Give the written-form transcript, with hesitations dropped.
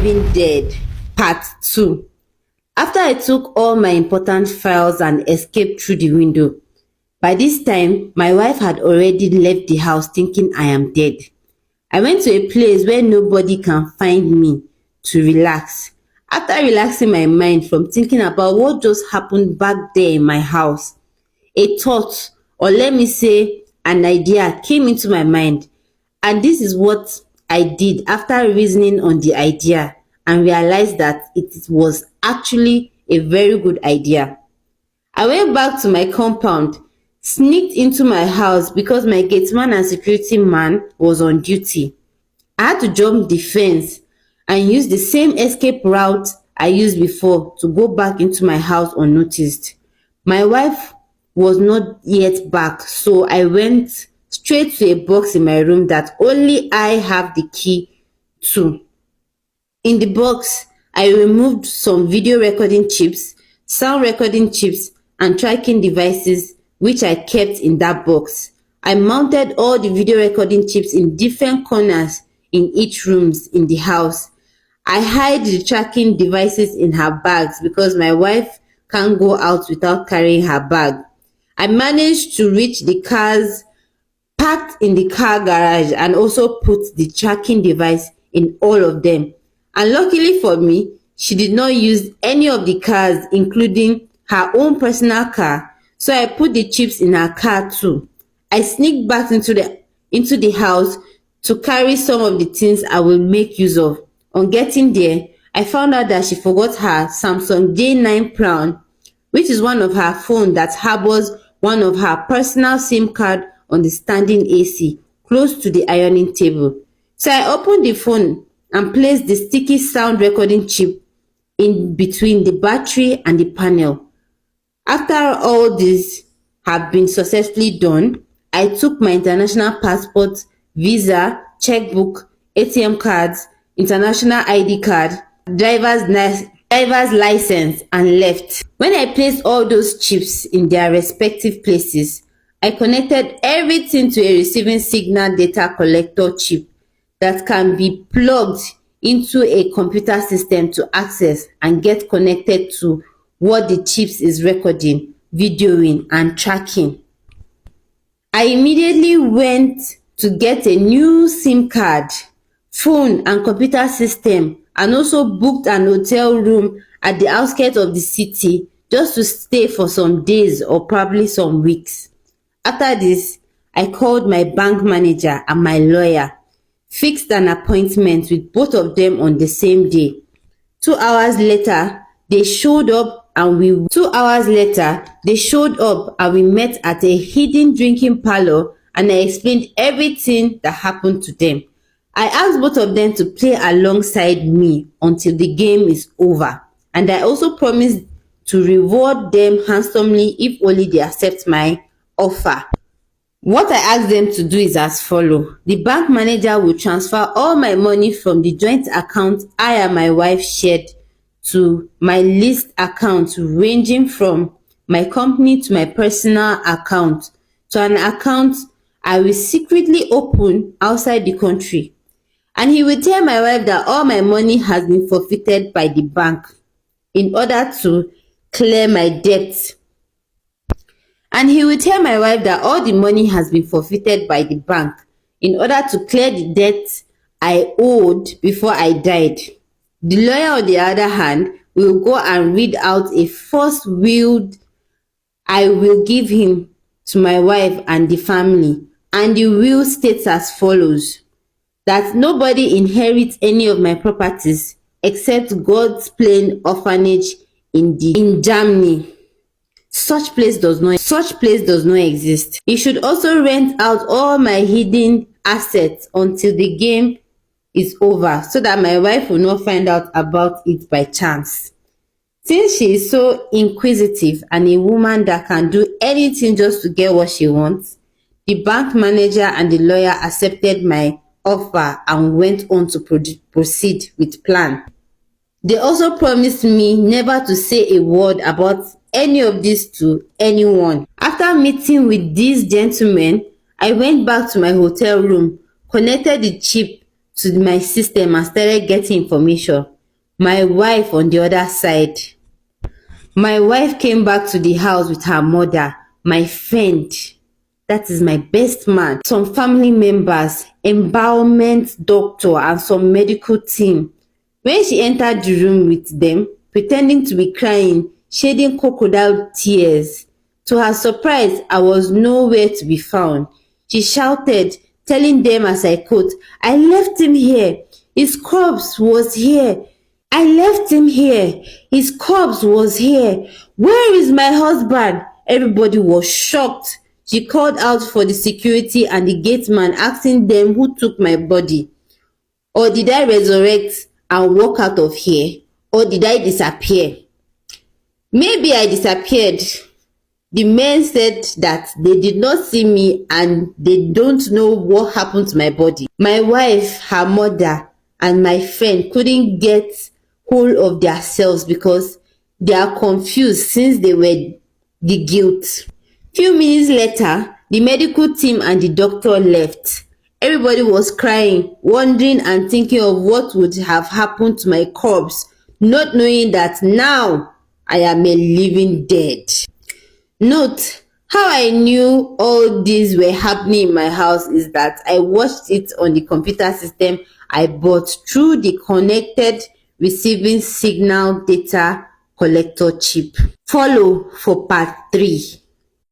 Living Dead Part 2. After I took all my important files and escaped through the window. By this time, my wife had already left the house thinking I am dead. I went to a place where nobody can find me to relax. After relaxing my mind from thinking about what just happened back there in my house, a thought, or let me say an idea, came into my mind. And this is what I did after reasoning on the idea and realized that it was actually a very good idea. I went back to my compound, sneaked into my house because my gateman and security man was on duty. I had to jump the fence and use the same escape route I used before to go back into my house unnoticed. My wife was not yet back, so I went straight to a box in my room that only I have the key to. In the box, I removed some video recording chips, sound recording chips, and tracking devices which I kept in that box. I mounted all the video recording chips in different corners in each room in the house. I hide the tracking devices in her bags because my wife can't go out without carrying her bag. I managed to reach the cars parked in the car garage and also put the tracking device in all of them. And luckily for me, she did not use any of the cars, including her own personal car, so I put the chips in her car too. I sneaked back into the house to carry some of the things I will make use of. On getting there, I found out that she forgot her Samsung J9 Crown, which is one of her phones that harbors one of her personal SIM card on the standing AC close to the ironing table. So I opened the phone and placed the sticky sound recording chip in between the battery and the panel. After all this had been successfully done, I took my international passport, visa, checkbook, ATM cards, international ID card, driver's license, and left. When I placed all those chips in their respective places, I connected everything to a receiving signal data collector chip that can be plugged into a computer system to access and get connected to what the chips is recording, videoing, and tracking. I immediately went to get a new SIM card, phone, and computer system, and also booked an hotel room at the outskirts of the city just to stay for some days or probably some weeks. After this, I called my bank manager and my lawyer, fixed an appointment with both of them on the same day. 2 hours later, they showed up and we met at a hidden drinking parlor, and I explained everything that happened to them. I asked both of them to play alongside me until the game is over, and I also promised to reward them handsomely if only they accept my offer. What I asked them to do is as follows. The bank manager will transfer all my money from the joint account I and my wife shared to my list account, ranging from my company to my personal account to an account I will secretly open outside the country. And he will tell my wife that all my money has been forfeited by the bank in order to clear my debt. And he will tell my wife that all the money has been forfeited by the bank in order to clear the debt I owed before I died. The lawyer, on the other hand, will go and read out a first will I will give him to my wife and the family. And the will states as follows: that nobody inherits any of my properties except God's plain orphanage in Germany. Such place does not exist. He should also rent out all my hidden assets until the game is over, so that my wife will not find out about it by chance. Since she is so inquisitive and a woman that can do anything just to get what she wants, the bank manager and the lawyer accepted my offer and went on to proceed with plan. They also promised me never to say a word about any of this to anyone. After meeting with these gentlemen, I went back to my hotel room, connected the chip to my system, and started getting information. My wife on the other side. My wife came back to the house with her mother, my friend, that is my best man, some family members, embalmment doctor, and some medical team. When she entered the room with them, pretending to be crying, shedding crocodile tears, to her surprise, I was nowhere to be found. She shouted, telling them as I quote, "I left him here. His corpse was here. I left him here. His corpse was here. Where is my husband?" Everybody was shocked. She called out for the security and the gate man, asking them who took my body. Or did I resurrect and walk out of here? Or did I disappear? Maybe I disappeared. The men said that they did not see me and they don't know what happened to my body. My wife, her mother, and my friend couldn't get hold of themselves because they are confused since they were the guilt. Few minutes later, the medical team and the doctor left. Everybody was crying, wondering and thinking of what would have happened to my corpse, not knowing that now I am a living dead. Note, how I knew all these were happening in my house is that I watched it on the computer system I bought through the connected receiving signal data collector chip. Follow for part 3.